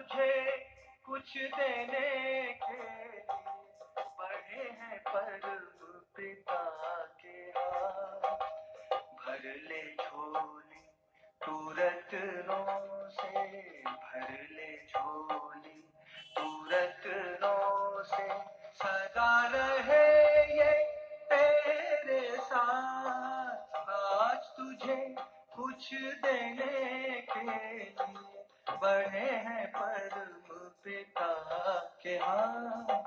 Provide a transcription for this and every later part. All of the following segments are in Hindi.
तुझे कुछ देने के लिए बढ़े हैं परम पिता के हाथ। भर ले झोली तू रत्नों से, भर ले झोली तू रत्नों से, सदा रहे ये तेरे साथ। आज तुझे कुछ देने के लिए बढ़े हैं परम पिता के हाथ।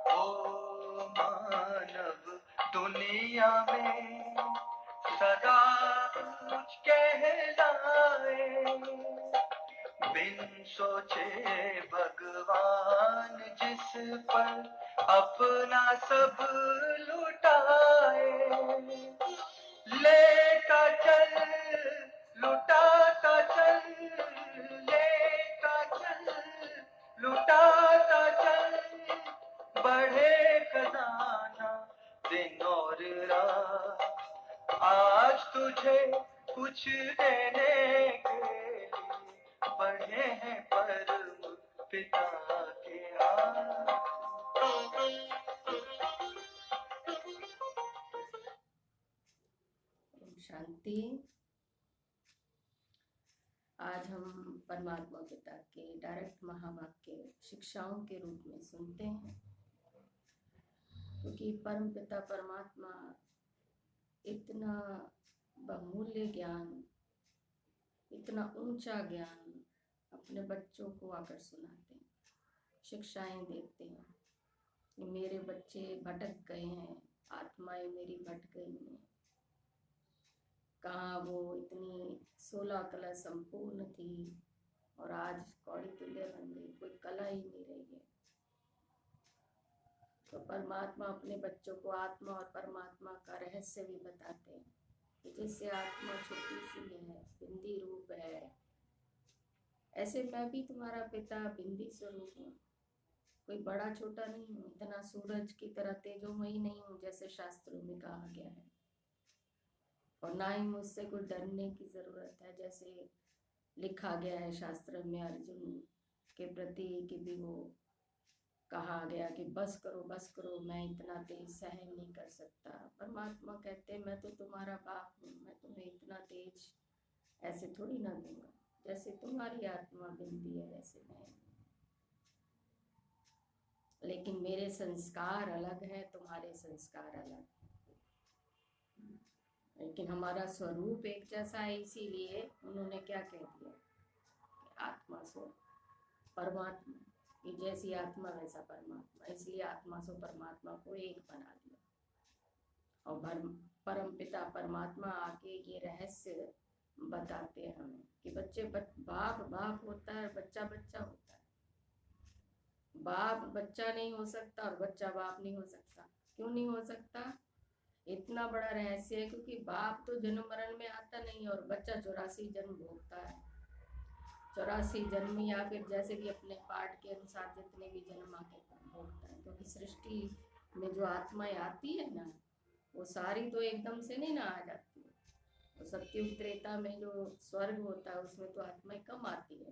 ओ मानव दुनिया में सदा कुछ कहलाए, बिन सोचे भगवान जिस पर अपना सब लुटाए। लेता चल लुटाता चल, लेता चल लुटाता चल, बढ़े खजाना दिन और रात। आज तुझे कुछ देने के लिए बढ़े हैं परम पिता के हाथ। शांति। आज हम परमात्मा पिता के डायरेक्ट महावाक्य शिक्षाओं के रूप में सुनते हैं, क्योंकि परम पिता परमात्मा इतना बहुमूल्य ज्ञान, इतना ऊंचा ज्ञान अपने बच्चों को आकर सुनाते हैं, शिक्षाएं देते हैं कि मेरे बच्चे भटक गए हैं, आत्माएं मेरी भटक गई हैं। कहाँ वो इतनी 16 कला संपूर्ण थी और आज कौड़ी तुल्य बन गई, कोई कला ही नहीं रही है। तो परमात्मा अपने बच्चों को आत्मा और परमात्मा का रहस्य भी बताते हैं कि जैसे आत्मा छोटी सी है, बिंदी रूप है, ऐसे मैं भी तुम्हारा पिता बिंदी स्वरूप हूँ। कोई बड़ा छोटा नहीं हूँ, इतना सूरज की तरह तेजोमयी नहीं हूँ जैसे शास्त्रों में कहा गया है, और ना ही मुझसे कोई डरने की जरूरत है जैसे लिखा गया है शास्त्र में अर्जुन के प्रति कि भी वो कहा गया कि बस करो, मैं इतना तेज सहन नहीं कर सकता। परमात्मा कहते हैं मैं तो तुम्हारा बाप हूँ, मैं तुम्हें इतना तेज ऐसे थोड़ी ना दूंगा, जैसे तुम्हारी आत्मा बिंदी है वैसे मैं। लेकिन मेरे संस्कार अलग है, तुम्हारे संस्कार अलग, लेकिन हमारा स्वरूप एक जैसा है। इसीलिए उन्होंने क्या कह दिया कि आत्मा सो परमात्मा, कि जैसी आत्मा वैसा परमात्मा, इसलिए आत्मा सो परमात्मा को एक बना दिया। और परम पिता परमात्मा आके ये रहस्य बताते हैं हमें कि बाप होता है, बच्चा बच्चा होता है। बाप बच्चा नहीं हो सकता और बच्चा बाप नहीं हो सकता। क्यों नहीं हो सकता? इतना बड़ा रहस्य है क्योंकि बाप तो जन्म मरण में आता नहीं और बच्चा 84 जन्म भोगता है। 84 जन्म या फिर जैसे कि अपने पाठ के अनुसार जितने भी जन्म आके भोगता है, क्योंकि सृष्टि में जो आत्माएं आती है ना, वो सारी तो एकदम से नहीं ना आ जाती है। तो सत्युग त्रेता में जो स्वर्ग होता है उसमें तो आत्माएं कम आती है,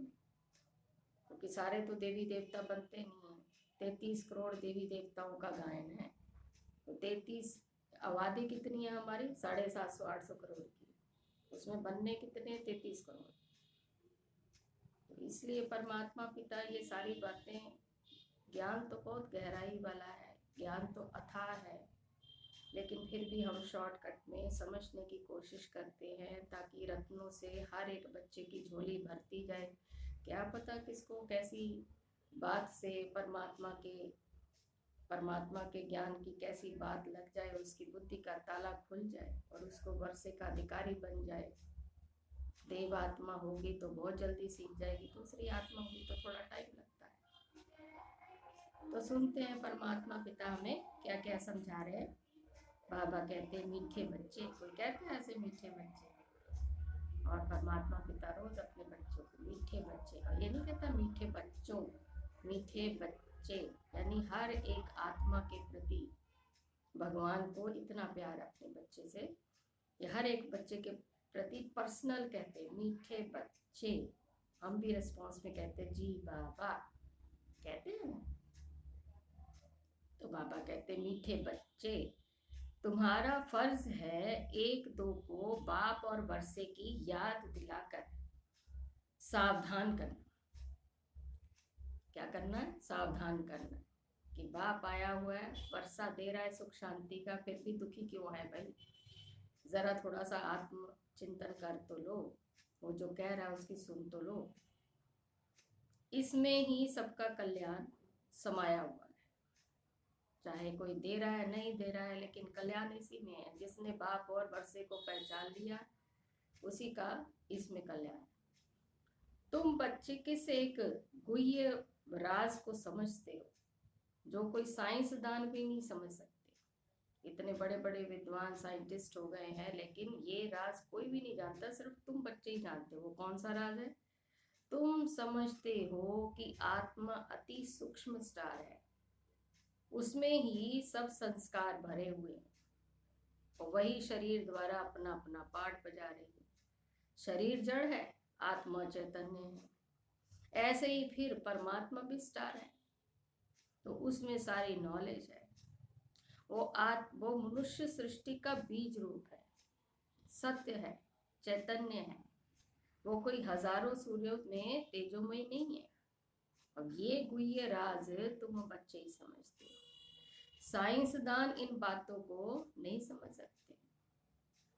क्योंकि सारे तो देवी देवता बनते नहीं है। 33 करोड़ देवी देवताओं का गायन है, तो 33 आबादी कितनी है हमारी? 750-800 करोड़ की, उसमें बनने कितने? 33 करोड़। तो इसलिए परमात्मा पिता ये सारी बातें, ज्ञान तो बहुत गहराई वाला है, ज्ञान तो अथाह है, लेकिन फिर भी हम शॉर्टकट में समझने की कोशिश करते हैं ताकि रत्नों से हर एक बच्चे की झोली भरती जाए। क्या पता किसको कैसी बात से परमात्मा के ज्ञान की कैसी बात लग जाए, उसकी बुद्धि का ताला खुल जाए और उसको वर्षे का अधिकारी बन जाए। देव आत्मा होगी तो बहुत जल्दी सीख जाएगी, दूसरी आत्मा होगी तो थोड़ा टाइम लगता है। तो सुनते हैं परमात्मा पिता हमें क्या क्या समझा रहे हैं। बाबा कहते हैं मीठे बच्चे, कोई कहते हैं ऐसे मीठे बच्चे, और परमात्मा पिता रोज अपने बच्चों को मीठे बच्चे, और ये नहीं कहता मीठे बच्चों, मीठे बच्चे, यानी हर एक आत्मा के प्रति भगवान को इतना प्यार अपने बच्चे से, ये हर एक बच्चे के प्रति पर्सनल कहते हैं मीठे बच्चे। हम भी रिस्पॉन्स में कहते हैं जी बाबा, कहते हैं ना। तो बाबा कहते हैं मीठे बच्चे, तुम्हारा फर्ज है एक दो को बाप और वर्षे की याद दिलाकर सावधान करना। क्या करना है? सावधान करना कि बाप आया हुआ है, वर्षा दे रहा है सुख शांति का, फिर भी दुखी क्यों है भाई? जरा थोड़ा सा आत्म चिंतन कर तो लो, वो जो कह रहा है उसकी सुन तो लो। इसमें ही सबका कल्याण समाया हुआ है, चाहे कोई दे रहा है नहीं दे रहा है, लेकिन कल्याण इसी में है। जिसने बाप और वर्षे को पहचान लिया उसी का इसमें कल्याण। तुम बच्चे किस एक गुह्य राज को समझते हो जो कोई साइंसदान भी नहीं समझ सकते। इतने बड़े बड़े विद्वान साइंटिस्ट हो गए हैं, लेकिन ये राज कोई भी नहीं जानता, सिर्फ तुम बच्चे ही जानते हो। वो कौन सा राज है? तुम समझते हो कि आत्मा अति सूक्ष्म स्टार है, उसमें ही सब संस्कार भरे हुए हैं, और वही शरीर द्वारा अपना अपना पार्ट बजा रही है। शरीर जड़ है, आत्मा चैतन्य है। ऐसे ही फिर परमात्मा भी स्टार है, तो उसमें सारी नॉलेज है। वो मनुष्य सृष्टि का बीज रूप है, सत्य है, चैतन्य है। वो कोई हजारों सूर्यों में तेजोमय नहीं है। और ये गुह्य राज तुम बच्चे ही समझते हो। साइंसदान इन बातों को नहीं समझ सकते,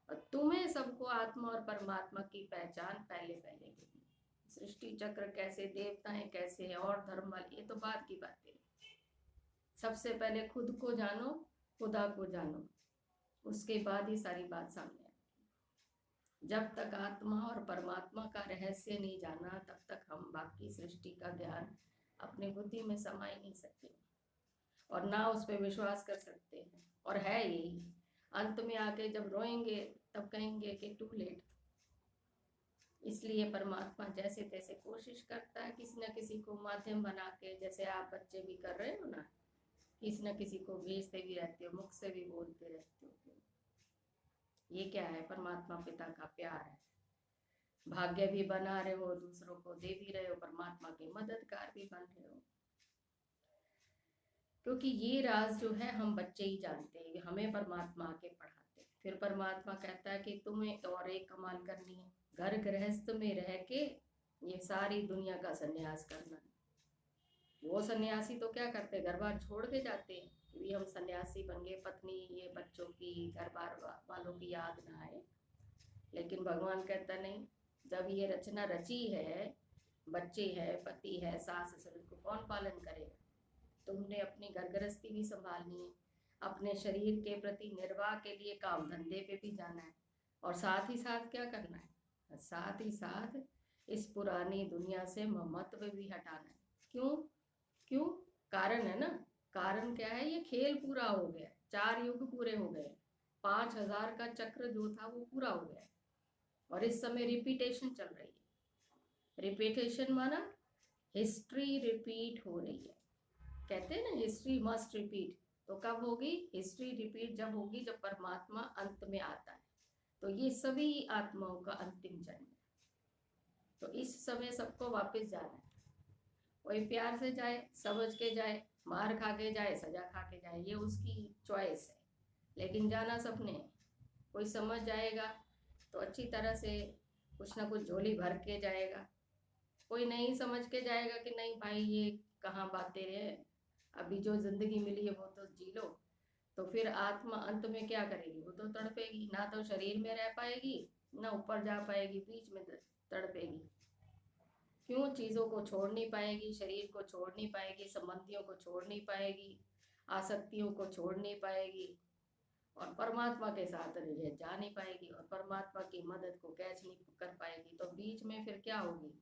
और तुम्हें सबको आत्मा और परमात्मा की पहचान पहले पहले होगी। सृष्टि चक्र कैसे, देवताएं कैसे हैं, और धर्म वाले, ये तो बात की बातें। सबसे पहले खुद को जानो, खुदा को जानो, उसके बाद ही सारी बात सामने आती। जब तक आत्मा और परमात्मा का रहस्य नहीं जाना, तब तक हम बाकी सृष्टि का ज्ञान अपनी बुद्धि में समा ही नहीं सकते, और ना उस पर विश्वास कर सकते हैं। और है यही, अंत में आके जब रोएंगे तब कहेंगे कि टू लेट। इसलिए परमात्मा जैसे तैसे कोशिश करता है किसी न किसी को माध्यम बना के, जैसे आप बच्चे भी कर रहे हो ना, किसी न किसी को भेजते भी रहते हो, मुख से भी बोलते रहते हो। ये क्या है? परमात्मा पिता का प्यार है। भाग्य भी बना रहे हो, दूसरों को दे भी रहे हो, परमात्मा के मददगार भी बन रहे हो। क्योंकि ये राज जो है हम बच्चे ही जानते हैं, हमें परमात्मा आके पढ़ाते हैं। फिर परमात्मा कहता है कि तुम्हें और एक कमाल करनी है, घर गृहस्थ में रह के ये सारी दुनिया का सन्यास करना है। वो सन्यासी तो क्या करते, घर बार छोड़ के जाते हैं कि हम सन्यासी बन गए, पत्नी ये बच्चों की, घर बार वालों की याद ना आए। लेकिन भगवान कहता नहीं, जब ये रचना रची है, बच्चे है, पति है, सास ससुर को कौन पालन करेगा? तुमने अपनी घर गृहस्थी भी संभालनी है, अपने शरीर के प्रति निर्वाह के लिए काम धंधे पे भी जाना है, और साथ ही साथ क्या करना है? साथ ही साथ इस पुरानी दुनिया से ममत्व भी हटाना है। क्यों? क्यों? कारण है ना। कारण क्या है? ये खेल पूरा हो गया, 4 युग पूरे हो गए, 5000 का चक्र जो था वो पूरा हो गया, और इस समय रिपीटेशन चल रही है। रिपीटेशन माना हिस्ट्री रिपीट हो रही है। कहते हैं ना हिस्ट्री मस्ट रिपीट, तो कब होगी हिस्ट्री रिपीट? जब होगी जब परमात्मा अंत में आता है। तो ये सभी आत्माओं का अंतिम जन्म है, तो इस समय सबको वापस जाना है। कोई प्यार से जाए, समझ के जाए, मार खा के जाए, सजा खा के जाए, ये उसकी चॉइस है, लेकिन जाना सबने। कोई समझ जाएगा तो अच्छी तरह से कुछ ना कुछ झोली भर के जाएगा, कोई नहीं समझ के जाएगा कि नहीं भाई ये कहाँ बातें हैं, अभी जो जिंदगी मिली है वो तो जी लो। तो फिर आत्मा अंत में क्या करेगी? वो तो तड़पेगी, ना तो शरीर में रह पाएगी, ना ऊपर जा पाएगी, बीच में तड़पेगी। क्यों? चीज़ों को छोड़ नहीं पाएगी, शरीर को छोड़ नहीं पाएगी, संबंधियों को छोड़ नहीं पाएगी, आसक्तियों को छोड़ नहीं पाएगी, और परमात्मा के साथ जा नहीं पाएगी, और परमात्मा की मदद को कैच नहीं कर पाएगी। तो बीच में फिर क्या होगी?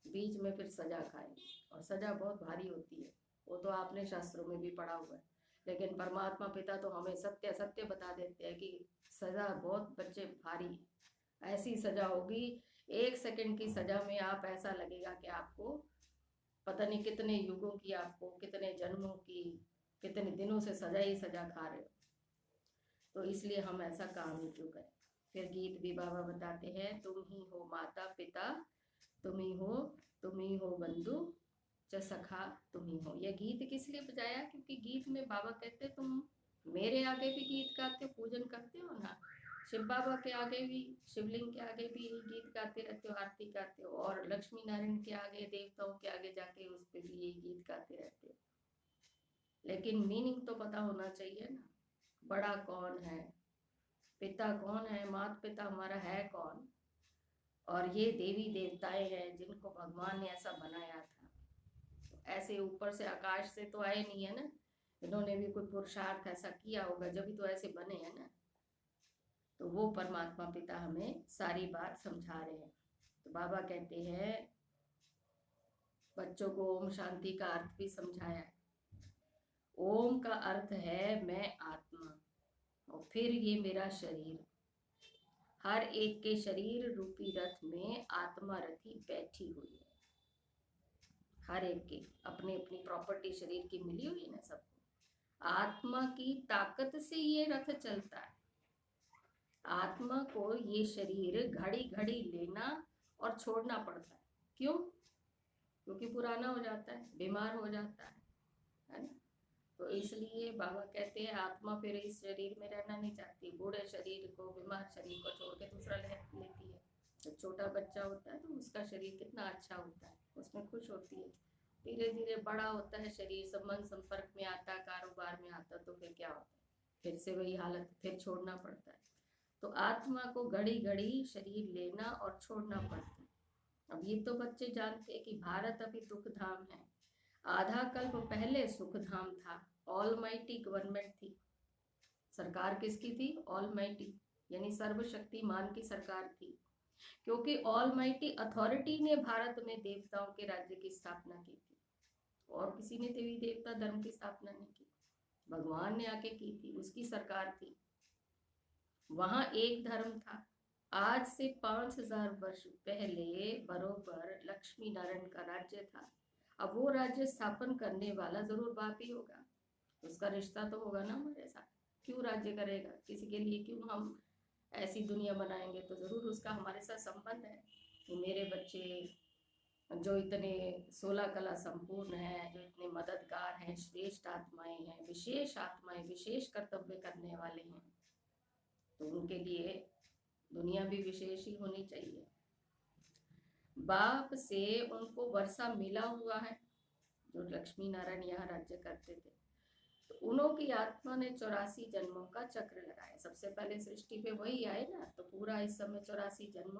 बीच में फिर सजा खाएगी, और सजा बहुत भारी होती है। वो तो आपने शास्त्रों में भी पढ़ा हुआ है। लेकिन परमात्मा पिता तो हमें सत्य सत्य बता देते हैं कि सजा बहुत बच्चे भारी है। ऐसी सजा होगी, 1 सेकंड की सजा में आप ऐसा लगेगा कि आपको पता नहीं कितने युगों की, आपको कितने जन्मों की, कितने दिनों से सजा ही सजा खा रहे हो। तो इसलिए हम ऐसा काम ही क्यों करें। फिर गीत भी बाबा बताते हैं, तुम ही हो माता पिता, तुम ही हो बंधु च सखा, तुम ही हो। यह गीत किस लिए बजाया? क्योंकि गीत में बाबा कहते तुम मेरे आगे भी गीत गाते हो, पूजन करते हो ना, शिव बाबा के आगे भी, शिवलिंग के आगे भी यही गीत गाते रहते हो, आरती गाते हो, और लक्ष्मी नारायण के आगे, देवताओं के आगे जाके उस पर भी यही गीत गाते रहते हो। लेकिन मीनिंग तो पता होना चाहिए ना, बड़ा कौन है, पिता कौन है, माता पिता हमारा है कौन, और ये देवी देवताएं हैं जिनको भगवान ने ऐसा बनाया था। तो ऐसे ऊपर से आकाश से तो आए नहीं है ना, इन्होंने भी कोई पुरुषार्थ ऐसा किया होगा जब भी तो ऐसे बने हैं ना। तो वो परमात्मा पिता हमें सारी बात समझा रहे हैं। तो बाबा कहते हैं, बच्चों को ओम शांति का अर्थ भी समझाया है। ओम का अर्थ है मैं आत्मा, और फिर ये मेरा शरीर। हर एक के शरीर रूपी रथ में आत्मा रथी बैठी हुई है। हर एक की अपनी अपनी प्रॉपर्टी शरीर की मिली हुई है ना सबको। आत्मा की ताकत से ये रथ चलता है। आत्मा को ये शरीर घड़ी घड़ी लेना और छोड़ना पड़ता है। क्यों? क्योंकि पुराना हो जाता है, बीमार हो जाता है ना। तो इसलिए बाबा कहते हैं आत्मा फिर इस शरीर में रहना नहीं चाहती, बूढ़े शरीर को, बीमार शरीर को छोड़ के दूसरा लेती है। जब छोटा बच्चा होता है तो उसका शरीर कितना अच्छा होता है, उसमें खुश होती है। धीरे धीरे बड़ा होता है शरीर, संबंध संपर्क में आता, कारोबार में आता, तो फिर क्या होता है, फिर से वही हालत, फिर छोड़ना पड़ता है। तो आत्मा को घड़ी घड़ी शरीर लेना और छोड़ना पड़ता है। अब ये तो बच्चे जानते हैं कि भारत अभी दुख धाम है, आधा कल्प पहले सुख धाम था। ऑलमाइटी गवर्नमेंट थी। सरकार किसकी थी? ऑलमाइटी, यानी सर्वशक्तिमान की सरकार थी। क्योंकि ऑलमाइटी अथॉरिटी ने भारत में देवताओं के राज्य की स्थापना की थी, और किसी ने देवी देवता धर्म की स्थापना नहीं की, भगवान ने आके की थी, उसकी सरकार थी। वहां एक धर्म था। आज से 5000 वर्ष पहले बरोबर लक्ष्मी नारायण का राज्य था। अब वो राज्य स्थापन करने वाला जरूर बाप ही होगा, उसका रिश्ता तो होगा ना हमारे साथ। क्यों राज्य करेगा किसी के लिए? क्यों हम ऐसी दुनिया बनाएंगे? तो जरूर उसका हमारे साथ संबंध है कि मेरे बच्चे जो इतने 16 कला संपूर्ण हैं, जो इतने मददगार हैं, श्रेष्ठ आत्माएं हैं, विशेष आत्माएं, विशेष कर्तव्य करने वाले हैं, तो उनके लिए दुनिया भी विशेष ही होनी चाहिए। बाप से उनको वर्षा मिला हुआ है, जो लक्ष्मी नारायण यहाँ राज्य करते थे। तो उन्हों की आत्मा ने 84 जन्मों का चक्र लगाया। सबसे पहले सृष्टि पे वही आए ना, तो पूरा इस समय 84 जन्म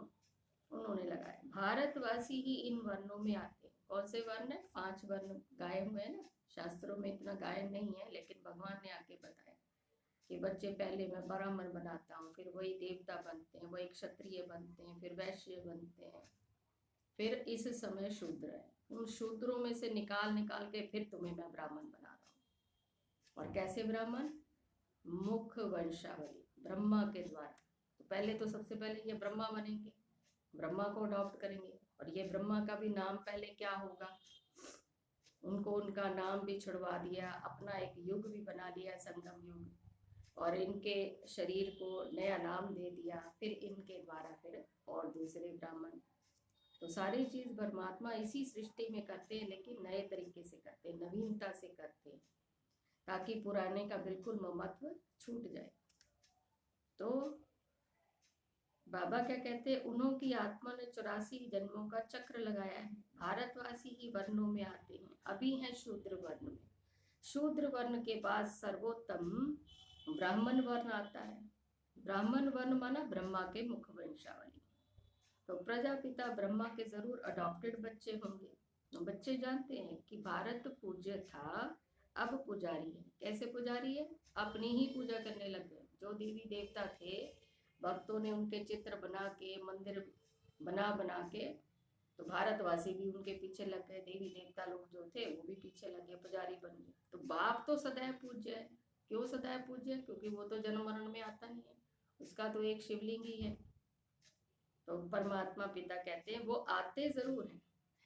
उन्होंने लगाए। भारतवासी ही इन वर्णों में आते हैं। कौन से वर्ण है? 5 वर्ण गाये हुए हैं ना, शास्त्रों में इतना गायन नहीं है, लेकिन भगवान ने आके बताया कि बच्चे पहले मैं ब्राह्मण बनाता हूँ, फिर वही देवता बनते हैं, वही क्षत्रिय बनते हैं, फिर वैश्य बनते हैं, फिर इस समय शूद्र है। उन शूद्रों में से निकाल निकाल के फिर तुम्हें मैं ब्राह्मण बना रहा हूँ। और कैसे ब्राह्मण? मुख वंशावली, ब्रह्मा के द्वारा। तो पहले तो सबसे पहले ये ब्रह्मा बनेंगे, ब्रह्मा को अडॉप्ट करेंगे। और ये ब्रह्मा का भी नाम पहले क्या होगा, उनको उनका नाम भी छुड़वा दिया, अपना एक युग भी बना लिया, संगम युग, और इनके शरीर को नया नाम दे दिया। फिर इनके द्वारा फिर और दूसरे ब्राह्मण। तो सारी चीज परमात्मा इसी सृष्टि में करते हैं, लेकिन नए तरीके से करते हैं, नवीनता से करते हैं, ताकि पुराने का बिल्कुल महत्व छूट जाए। तो बाबा क्या कहते हैं, उन्हों की आत्मा ने 84 जन्मों का चक्र लगाया है। भारतवासी ही वर्णों में आते हैं, अभी हैं शूद्र वर्ण में। शूद्र वर्ण के बाद सर्वोत्तम ब्राह्मण वर्ण आता है। ब्राह्मण वर्ण माना ब्रह्मा के मुख वंशावली। तो प्रजापिता ब्रह्मा के जरूर अडॉप्टेड बच्चे होंगे। तो बच्चे जानते हैं कि भारत पूज्य था, अब पुजारी है। कैसे पुजारी है? अपनी ही पूजा करने लग गए। जो देवी देवता थे, भक्तों ने उनके चित्र बना के, मंदिर बना बना के तो भारतवासी भी उनके पीछे लग गए, देवी देवता लोग जो थे वो भी पीछे लगे, पुजारी बन गए। तो बाप तो सदैव पूज्य है। क्यों सदैव पूज्य है? क्योंकि वो तो जन्म मरण में आता नहीं है, उसका तो एक शिवलिंग ही है। तो परमात्मा पिता कहते हैं वो आते जरूर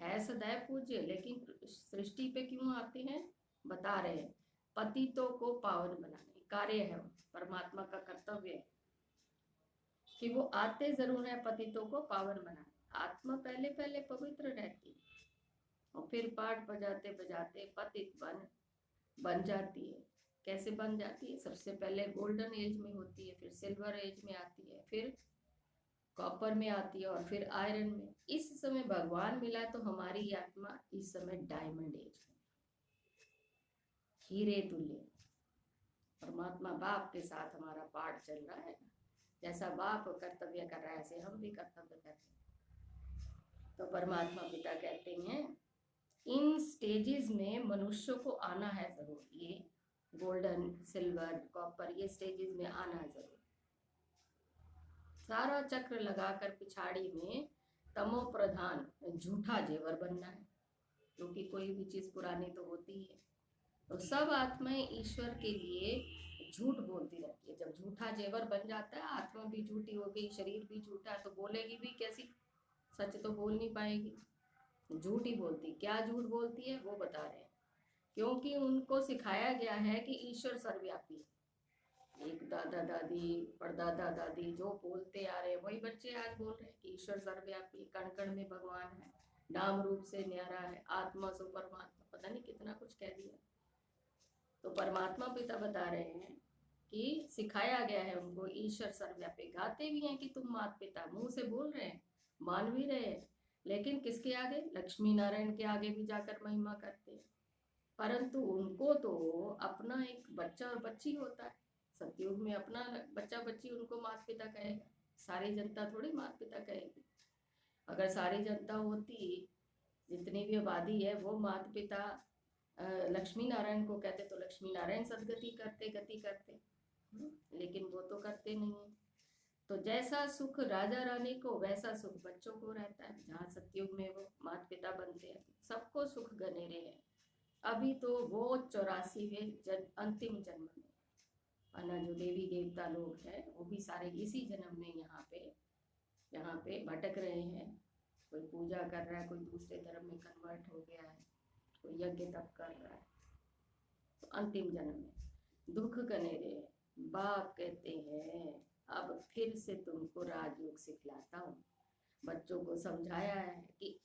है सदैव पूज्य, लेकिन सृष्टि पे क्यों आते हैं बता रहे हैं। पतितों को पावन बनाने कार्य है, परमात्मा का कर्तव्य है कि वो आते जरूर है पतितों को पावन बनाने। आत्मा पहले पहले पवित्र रहती है और फिर पाठ बजाते बजाते पतित बन जाती है। कैसे बन जाती है? सबसे पहले गोल्डन एज में होती है, फिर सिल्वर एज में आती है, फिर कॉपर में आती है और फिर आयरन में। इस समय भगवान मिला तो हमारी आत्मा इस समय डायमंड एज में, हीरे तुल्य। परमात्मा बाप के साथ हमारा पाठ चल रहा है, जैसा बाप कर्तव्य कर रहा है ऐसे हम भी कर्तव्य कर रहे हैं। तो परमात्मा पिता कहते हैं इन स्टेजेस में मनुष्य को आना है जरूर, ये गोल्डन सिल्वर कॉपर ये स्टेजेस में आना है जरूर। सारा चक्र लगाकर पिछाड़ी में तमो प्रधान झूठा जेवर बनना है, क्योंकि कोई भी चीज पुरानी तो होती ही है। तो सब आत्माएं ईश्वर के लिए झूठ बोलती रहती है। जब झूठा जेवर बन जाता है, आत्मा भी झूठी हो गई, शरीर भी झूठा, तो बोलेगी भी कैसी? सच तो बोल नहीं पाएगी, झूठ ही बोलती। क्या झूठ बोलती है वो बता रहे हैं, क्योंकि उनको सिखाया गया है कि ईश्वर सर्वव्यापी है। एक दादा दादी परदादा दादी जो बोलते आ रहे हैं वही बच्चे आज बोल रहे हैं कि ईश्वर सर्वव्यापी, कण कण में भगवान है, नाम रूप से न्यारा है, आत्मा सो परमात्मा, पता नहीं कितना कुछ कह दिया। तो परमात्मा पिता बता रहे हैं कि सिखाया गया है उनको ईश्वर सर्वव्यापी। गाते भी हैं कि तुम माता पिता, मुंह से बोल रहे हैं, मान भी रहे हैं, लेकिन किसके आगे? लक्ष्मी नारायण के आगे भी जाकर महिमा करते हैं। परंतु उनको तो अपना एक बच्चा और बच्ची होता है। सतयुग में अपना बच्चा बच्ची उनको माता पिता कहेगा, सारी जनता थोड़ी माता पिता कहेगी। अगर सारी जनता होती, जितनी भी आबादी है वो माता पिता लक्ष्मी नारायण को कहते तो लक्ष्मी नारायण सदगति करते, गति करते, लेकिन वो तो करते नहीं है। तो जैसा सुख राजा रानी को वैसा सुख बच्चों को रहता है। जहाँ सतयुग में वो माता पिता बनते हैं, सबको सुख घनेरे हैं। अभी तो वो 84वें अंतिम जन्म में, अन्य जो देवी देवता लोग हैं वो भी सारे इसी जन्म में यहाँ पे भटक रहे हैं। कोई पूजा कर रहा है, कोई दूसरे धर्म में कन्वर्ट हो गया है, कोई यज्ञ तप कर रहा है। तो अंतिम जन्म में दुख घनेरे। बाप कहते हैं अब फिर से तुमको राजयोग सिखलाता हूँ। बच्चों को समझाया है कि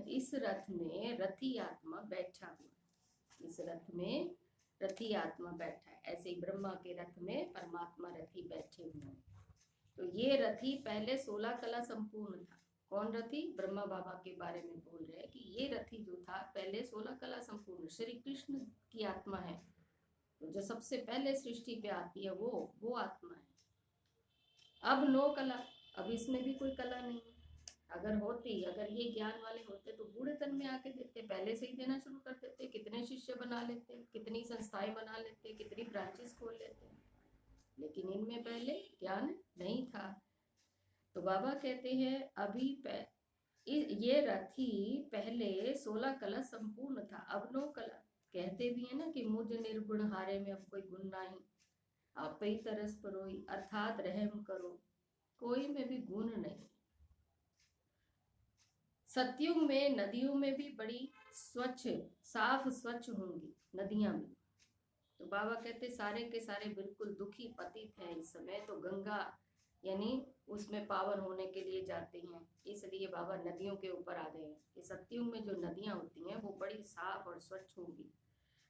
इस रथ में रथी आत्मा बैठा हुआ है, इस रथ में रथी आत्मा बैठा है। ऐसे ही ब्रह्मा के रथ में परमात्मा रथी बैठे हुए हैं। तो ये रथी पहले 16 कला संपूर्ण था। कौन रथी? ब्रह्मा बाबा के बारे में बोल रहे हैं कि ये रथी जो था पहले 16 कला संपूर्ण श्री कृष्ण की आत्मा है। तो जो सबसे पहले सृष्टि पे आती है वो आत्मा है। अब 9 कला, अब इसमें भी कोई कला नहीं है। अगर ये ज्ञान वाले होते तो बूढ़े तन में आके देते, पहले से ही देना शुरू कर देते, कितने शिष्य बना लेते, कितनी संस्थाएं बना लेते, कितनी ब्रांचेस खोल लेते। लेकिन इनमें पहले ज्ञान नहीं था। तो बाबा कहते हैं अभी ये रथी पहले 16 कला संपूर्ण था, अब 9 कला। कहते भी है ना कि मुझ निर्गुण हारे में अब कोई गुण नहीं, आप ही तरस परोई, अर्थात रहम करो, कोई में भी गुण नहीं। सतयुग में नदियों में भी बड़ी स्वच्छ साफ स्वच्छ होंगी नदियां भी। तो बाबा कहते सारे के सारे बिल्कुल दुखी पतित हैं इस समय। तो गंगा यानी उसमें पावन होने के लिए जाते हैं, इसलिए बाबा नदियों के ऊपर आ गए हैं कि सतयुग में जो नदियां होती हैं वो बड़ी साफ और स्वच्छ होंगी।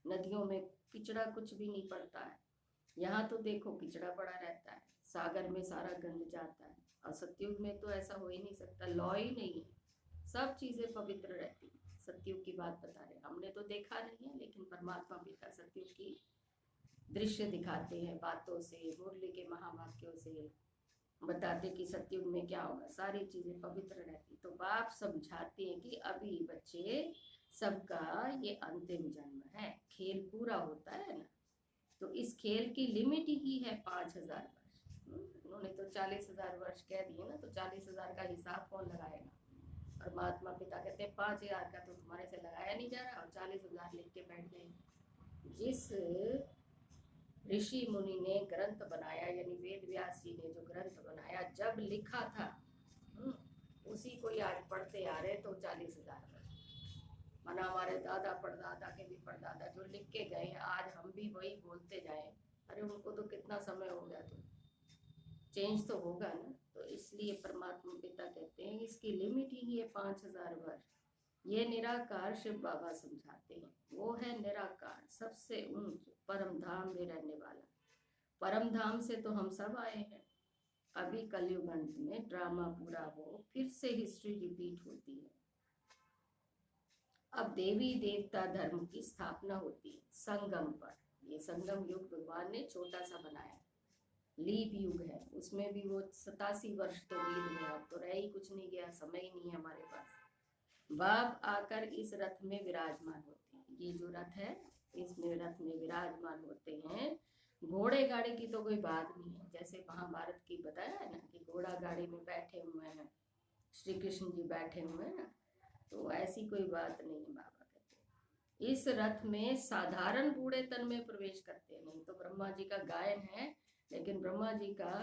नदियों में किचड़ा कुछ भी नहीं पड़ता है। यहाँ तो देखो किचड़ा पड़ा रहता है, सागर में सारा गंद जाता है, और सतयुग में तो ऐसा हो ही नहीं सकता, लॉ ही नहीं है, सब चीजें पवित्र रहती हैं। सतयुग की बात बता रहे, हमने तो देखा नहीं है, लेकिन परमात्मा पिता सतयुग की दृश्य दिखाते हैं, बातों से, मुरली के महावाक्यों से बताते कि सतयुग में क्या होगा, सारी चीजें पवित्र रहती। तो बाप समझाते हैं कि अभी बच्चे सबका ये अंतिम जन्म है, खेल पूरा होता है ना, तो इस खेल की लिमिट ही है 5000 वर्ष। उन्होंने तो 40,000 वर्ष कह दिए ना, तो 40,000 का हिसाब कौन लगाएगा? और परमात्मा पिता कहते हैं 5,000 का तो तुम्हारे से लगाया नहीं जा रहा और 40,000 लिख के बैठ गए। जिस ऋषि मुनि ने ग्रंथ बनाया, यानी वेद व्यास जी ने जो ग्रंथ बनाया जब लिखा था, उसी को ही आज पढ़ते आ रहे तो 40,000 माना हमारे दादा परदादा के भी परदादा जो लिख के गए, आज हम भी वही बोलते जाए, अरे उनको तो कितना समय हो गया, तो चेंज तो होगा ना। तो इसलिए परमात्मा पिता कहते हैं इसकी लिमिट ही है 5,000 वर्ष। ये निराकार शिव बाबा समझाते हैं, वो है निराकार, सबसे ऊंच परम धाम में रहने वाला। परम धाम से तो हम सब आए हैं। अभी कलयुग अंत में ड्रामा पूरा हो, फिर से हिस्ट्री रिपीट होती है। अब देवी देवता धर्म की स्थापना होती है संगम पर। ये संगम युग भगवान ने छोटा सा बनाया, लीप युग है, उसमें भी वो 87 वर्ष तो बीत गया, अब तो रह ही कुछ नहीं गया, समय ही नहीं है हमारे पास। बाप आकर इस रथ में विराजमान होते हैं। ये जो रथ है इसमें रथ में विराजमान होते हैं। घोड़े गाड़ी की तो कोई बात नहीं है, जैसे महाभारत की बताया है ना कि घोड़ा गाड़ी में बैठे हुए हैं, श्री कृष्ण जी बैठे हुए हैं ना, तो ऐसी कोई बात नहीं है। बाबा कहते हैं इस रथ में साधारण बूढ़े तन में प्रवेश करते हैं। नहीं तो ब्रह्मा जी का गायन है, लेकिन ब्रह्मा जी का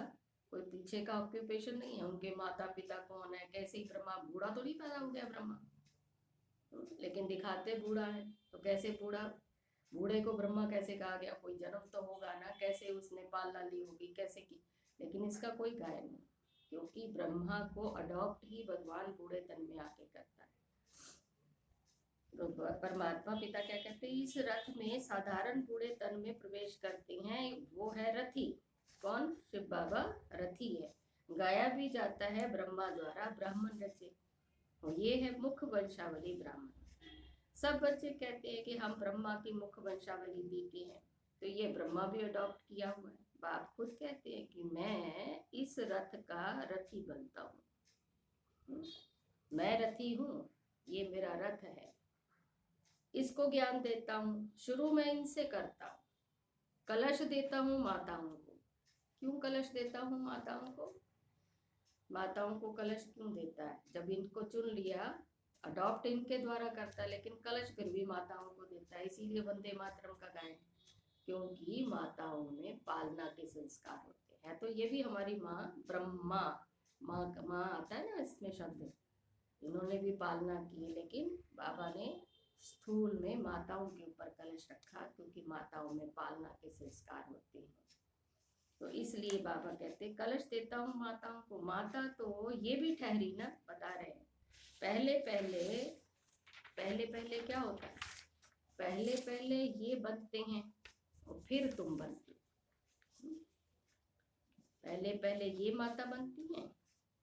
कोई पीछे का ऑक्यूपेशन नहीं है, उनके माता पिता कौन है, कैसे ही ब्रह्मा, बूढ़ा तो नहीं पैदा हो गया ब्रह्मा, लेकिन दिखाते बूढ़ा है, तो कैसे बूढ़े को ब्रह्मा कैसे कहा गया, कोई जन्म तो होगा ना, कैसे उसने पालना ली होगी, कैसे की, लेकिन इसका कोई गायन नहीं, क्योंकि ब्रह्मा को अडॉप्ट ही भगवान बूढ़े तन में आके करता है। तो परमात्मा पिता क्या कहते हैं, इस रथ में साधारण बूढ़े तन में प्रवेश करते हैं, वो है रथी। कौन? शिव बाबा रथी है। गाया भी जाता है ब्रह्मा द्वारा, ब्राह्मण रचे, ये है मुख्य वंशावली ब्राह्मण। सब बच्चे कहते हैं कि हम ब्रह्मा की मुख्य वंशावली बेटे हैं, तो ये ब्रह्मा भी अडॉप्ट किया हुआ है। बाप खुद कहते हैं कि मैं इस रथ का रथी बनता हूँ, मैं रथी हूँ, ये मेरा रथ है, इसको ज्ञान देता हूँ। शुरू में इनसे करता हूँ, कलश देता हूँ माताओं को। क्यों कलश देता हूँ माताओं को? माताओं को कलश क्यों देता है? जब इनको चुन लिया, अडॉप्ट इनके द्वारा करता है, लेकिन कलश फिर भी माताओं को देता है। इसीलिए वंदे मातरम का गायन, क्योंकि माताओं में पालना के संस्कार होते हैं। तो ये भी हमारी माँ ब्रह्मा, माँ आता है ना इसमें शब्द, इन्होंने भी पालना की, लेकिन बाबा ने स्थूल में माताओं के ऊपर कलश रखा, क्योंकि माताओं में पालना के संस्कार होते हैं। तो इसलिए बाबा कहते कलश देता हूँ माताओं को। माता तो ये भी ठहरी ना, बता रहे हैं, पहले पहले क्या होता है, पहले ये बनते हैं और फिर तुम बनते हो। पहले ये माता बनती हैं,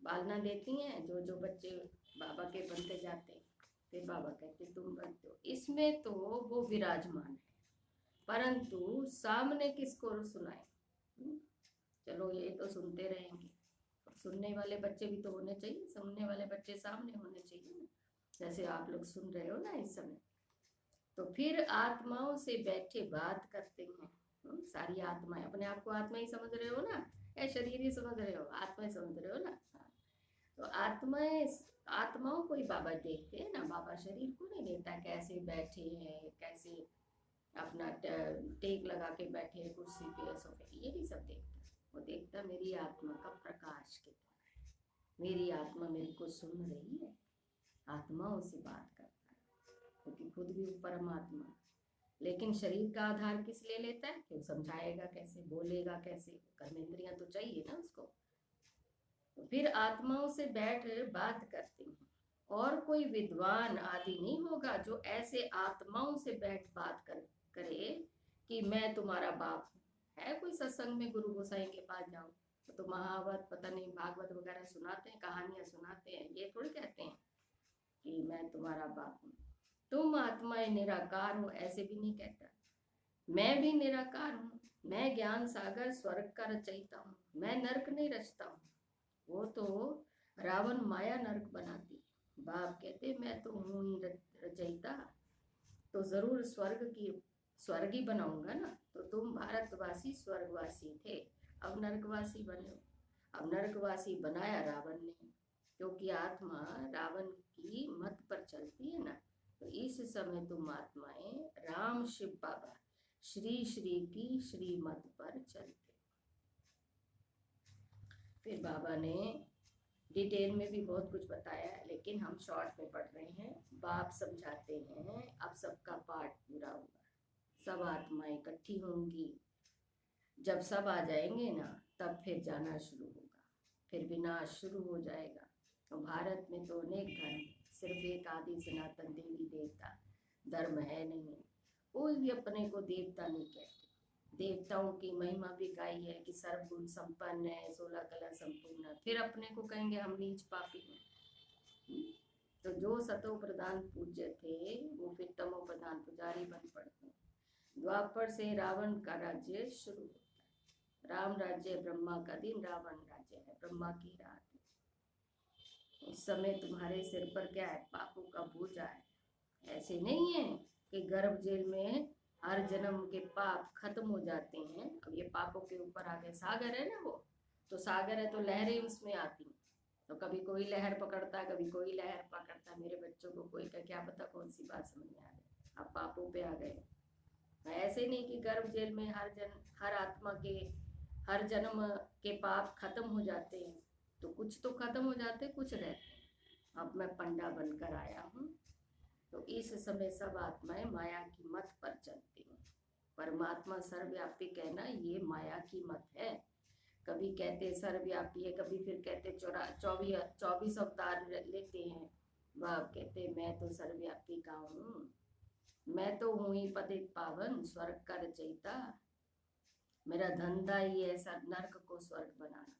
पालना देती हैं, जो बच्चे बाबा के बनते जाते हैं, फिर बाबा कहते तुम बनते हो। इसमें तो वो विराजमान है, परंतु सामने किसको सुनाए? चलो ये तो सुनते रहेंगे, सुनने वाले बच्चे भी तो होने चाहिए, सुनने वाले बच्चे सामने होने चाहिए ना, जैसे आप लोग सुन रहे हो ना इस समय। तो फिर आत्माओं से बैठे बात करते हैं। सारी आत्माएं, अपने आप को आत्मा ही समझ रहे हो ना, या शरीर ही समझ रहे हो? आत्मा ही समझ रहे हो ना। तो आत्माओं को ही बाबा देखते हैं ना, बाबा शरीर को नहीं देखता, कैसे बैठे हैं, कैसे अपना टेक लगा के बैठे हैं कुर्सी पे, सोफे, ये नहीं सब देखता। वो देखता मेरी आत्मा का प्रकाश कितना है, मेरी आत्मा मेरे को सुन रही है, आत्माओं से बात करता है, क्योंकि खुद भी परमात्मा। लेकिन शरीर का आधार किस ले लेता है? क्यों समझाएगा कैसे, बोलेगा कैसे, कर्मेंद्रियां तो चाहिए ना उसको। तो फिर आत्माओं से बैठ बात करते हैं, और कोई विद्वान आदि नहीं होगा जो ऐसे आत्माओं से बैठ बात करे कि मैं तुम्हारा बाप हूँ। है कोई सत्संग में गुरु गोसाई के पास जाओ तो महाभारत पता नहीं भागवत वगैरह सुनाते हैं, कहानियां सुनाते हैं, ये थोड़ी कहते हैं कि मैं तुम्हारा बाप हूँ, तुम आत्माएं निराकार हो, ऐसे भी नहीं कहता। मैं भी निराकार हूँ, मैं ज्ञान सागर स्वर्ग का रचयिता हूँ, मैं नरक नहीं रचता हूँ। वो तो रावण माया नरक बनाती, बाप कहते मैं तो हूँ ही रचयिता, तो जरूर स्वर्ग ही बनाऊंगा ना। तो तुम भारतवासी स्वर्गवासी थे, अब नरकवासी बने हो। अब नरकवासी बनाया रावण ने, क्योंकि आत्मा रावण की समय तुम आत्माएं राम शिव बाबा श्री श्री की श्रीमत पर चलते। फिर बाबा ने डिटेल में भी बहुत कुछ बताया है, लेकिन हम शॉर्ट में पढ़ रहे हैं। बाप समझाते हैं अब सबका पाठ पूरा होगा, सब आत्माएं इकट्ठी होंगी। जब सब आ जाएंगे ना, तब फिर जाना शुरू होगा, फिर विनाश शुरू हो जाएगा। तो भारत में तो अनेक धर्म, सिर्फ एक आदि सनातन देवी देवता धर्म है नहीं। कोई भी अपने को देवता नहीं कहते। देवताओं की महिमा भी गाई है कि सर्वगुण संपन्न है, 16 कला संपूर्ण है। फिर अपने को कहेंगे हम नीच पापी हैं। तो जो सतो प्रधान पूज्य थे वो फिर तमो प्रधान पुजारी बन पड़ते हैं। द्वापर से रावण का राज्य शुरू होता है। राम राज्य ब्रह्मा का दिन, रावण राज्य है ब्रह्मा की रात। उस समय तुम्हारे सिर पर क्या है? पापों का बोझा है। ऐसे नहीं है कि गर्भ जेल में हर जन्म के पाप खत्म हो जाते हैं। अब ये पापों के ऊपर आ गए, सागर है ना वो, तो सागर है तो लहरें उसमें आती हैं। तो कभी कोई लहर पकड़ता है, कभी कोई लहर पकड़ता है। मेरे बच्चों को कोई का क्या पता कौन सी बात समझ में आ गई, अब पापों पे आ गए। ऐसे नहीं कि गर्भ जेल में हर आत्मा के हर जन्म के पाप खत्म हो जाते हैं। तो कुछ तो खत्म हो जाते, कुछ रहते हैं। अब मैं पंडा बनकर आया हूँ। तो इस समय सब आत्माएं माया की मत पर चलती हैं। परमात्मा सर्वव्यापी कहना ये माया की मत है। कभी कहते सर्वव्यापी है, कभी फिर कहते 24 अवतार लेते हैं। वह कहते मैं तो सर्वव्यापी का हूँ, मैं तो हूँ ही पतित पावन स्वर्ग का रचयिता। मेरा धंधा ही है नर्क को स्वर्ग बनाना।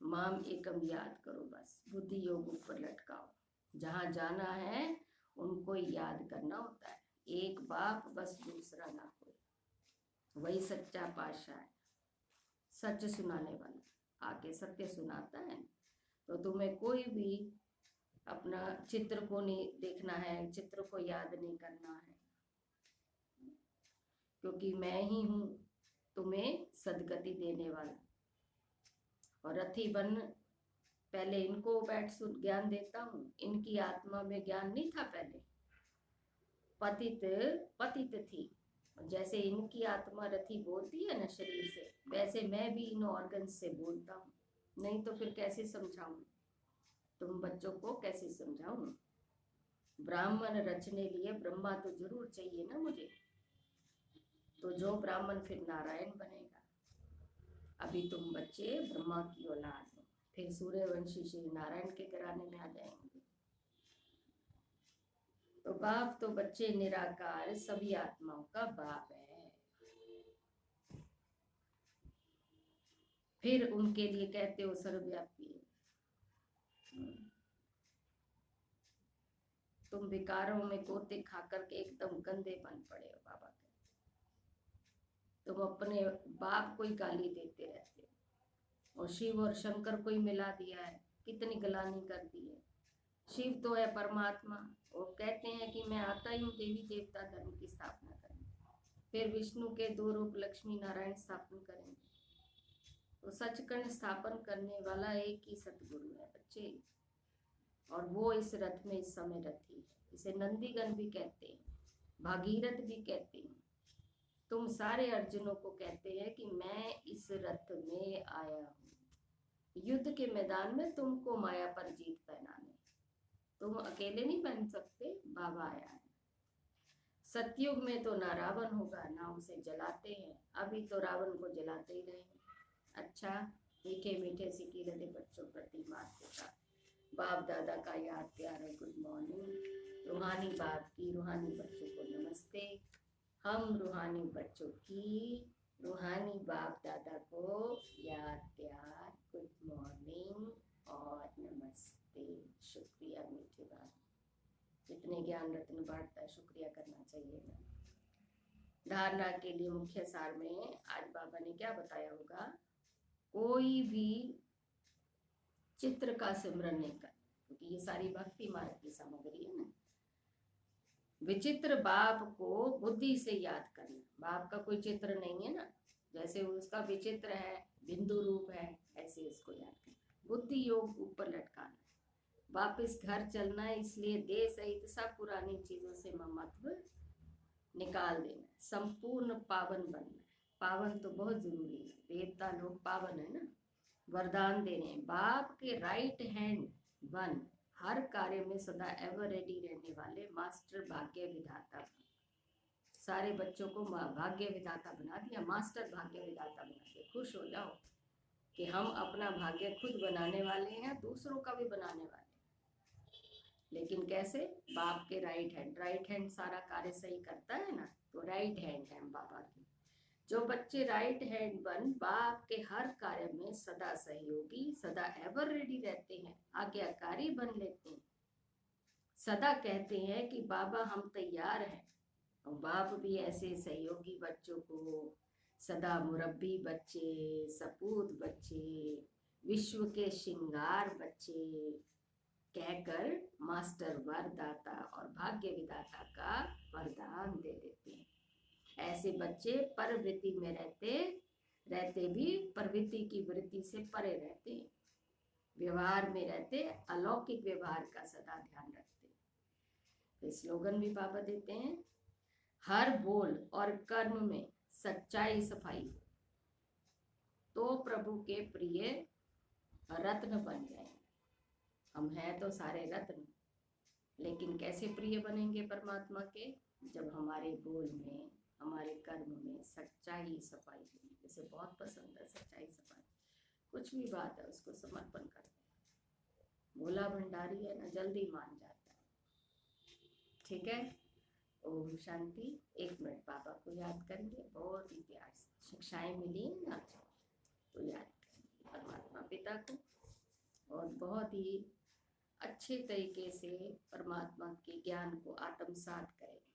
माम एकम याद करो, बस बुद्धि योग ऊपर लटकाओ। जहाँ जाना है उनको याद करना होता है। एक बाप बस, दूसरा ना कोई। वही सच्चा पातशाह है, सच सुनाने वाला। आके सत्य सुनाता है। तो तुम्हें कोई भी अपना चित्र को नहीं देखना है, चित्र को याद नहीं करना है, क्योंकि मैं ही हूँ तुम्हें सदगति देने वाला। और रथी बन, पहले इनको बैठ ज्ञान देता हूँ। इनकी आत्मा में ज्ञान नहीं था पहले, पतित थी। जैसे इनकी आत्मा रथी बोलती है ना शरीर से, वैसे मैं भी इन ऑर्गन्स से बोलता हूँ। नहीं तो फिर कैसे समझाऊं? तुम बच्चों को कैसे समझाऊं? ब्राह्मण रचने लिए ब्रह्मा तो जरूर चाहिए ना मुझे। तो जो ब्राह्मण फिर नारायण बनेगा। अभी तुम बच्चे ब्रह्मा की औलाद हो, फिर सूर्यवंशी श्री नारायण के घराने में आ जाएंगे। तो बाप तो बच्चे निराकार सभी आत्माओं का बाप है। फिर उनके लिए कहते हो सर्वव्यापी। तुम विकारों में गोते खाकर के एकदम गंदे बन पड़े हो। बाबा के तुम अपने बाप को ही गाली देते रहते हो, और शिव और शंकर को ही मिला दिया है। कितनी गलानी कर दी है। शिव तो है परमात्मा, वो कहते हैं कि मैं आता ही हूँ देवी देवता धर्म की स्थापना करने। फिर विष्णु के 2 रूप लक्ष्मी नारायण स्थापन करेंगे। तो सचखंड स्थापन करने वाला एक ही सतगुरु है बच्चे, और वो इस रथ में इस समय रथी है। इसे नंदीगण भी कहते हैं, भागीरथ भी कहते हैं। तुम सारे अर्जुनों को कहते हैं कि मैं इस रथ में आया हूँ युद्ध के मैदान में तुमको माया पर जीत पहनाने। तुम अकेले नहीं बन सकते, बाबा आया है। सतयुग में तो ना रावण होगा ना उसे जलाते हैं। अभी तो रावण को जलाते ही रहे। अच्छा, मीठे मीठे सिक्की लदे बच्चों प्रति मात पिता बाप दादा का याद प्यार है। Good morning. रूहानी बाप की रूहानी बच्चों को नमस्ते। हम रूहानी बच्चों की रूहानी बाप दादा को याद प्यार, गुड मॉर्निंग और नमस्ते। शुक्रिया मीठे बाप। जितने ज्ञान रत्न बांटता है शुक्रिया करना चाहिए ना। धारणा के लिए मुख्य सार में आज बाबा ने क्या बताया होगा? कोई भी चित्र का सिमरन नहीं कर, क्योंकि ये सारी भक्ति मार्ग की सामग्री है ना। विचित्र बाप को बुद्धि से याद करना। बाप का कोई चित्र नहीं है ना, जैसे उसका विचित्र है, बिंदु रूप है, ऐसे इसको याद करना। बुद्धि योग ऊपर लटकाना। वापस घर चलना है, इसलिए देह सहित सब पुरानी चीजों से ममत्व निकाल देना है, संपूर्ण पावन बनना है। पावन तो बहुत जरूरी है, देवता लोग पावन है ना, वरदान दे रहे हैं, बाप के राइट हैंड बन, हर कार्य में सदा एवर रेडी रहने वाले मास्टर भाग्य विधाता बन। सारे बच्चों को भाग्य विधाता बना दिया, मास्टर भाग्य विधाता बना दिया। खुश हो जाओ कि हम अपना भाग्य खुद बनाने वाले हैं, दूसरों का भी बनाने वाले हैं। लेकिन कैसे? बाप के राइट हैंड सारा कार्य सही करता है ना, तो राइट हैंड है बाबा की। जो बच्चे राइट हैंड बन बाप के हर कार्य में सदा सहयोगी, सदा एवर रेडी रहते हैं, आज्ञाकारी बन लेते हैं, सदा कहते हैं कि बाबा हम तैयार हैं। और बाप भी ऐसे सहयोगी बच्चों को, सदा मुरब्बी बच्चे, सपूत बच्चे, विश्व के श्रृंगार बच्चे कहकर मास्टर वरदाता और भाग्य विधाता का वरदान दे देते हैं। ऐसे बच्चे परवृत्ति में रहते भी प्रवृत्ति की वृत्ति से परे रहते हैं, व्यवहार में रहते अलौकिक व्यवहार का सदा ध्यान रखते हैं। तो स्लोगन भी बाबा देते हैं, हर बोल और कर्म में सच्चाई सफाई हो तो प्रभु के प्रिय रत्न बन जाएंगे। हम हैं तो सारे रत्न, लेकिन कैसे प्रिय बनेंगे परमात्मा के? जब हमारे बोल में, हमारे कर्म में सच्चाई सफाई होगी। जैसे बहुत पसंद है सच्चाई सफाई, कुछ भी बात है उसको समर्पण करते हैं। भोला भंडारी है ना, जल्दी मान जाता है। ठीक है, ओम शांति। 1 मिनट बाबा को याद करेंगे, बहुत ही प्यार से शिक्षाएं मिली ना, तो याद करेंगे परमात्मा पिता को, और बहुत ही अच्छे तरीके से परमात्मा के ज्ञान को आत्मसात करेंगे।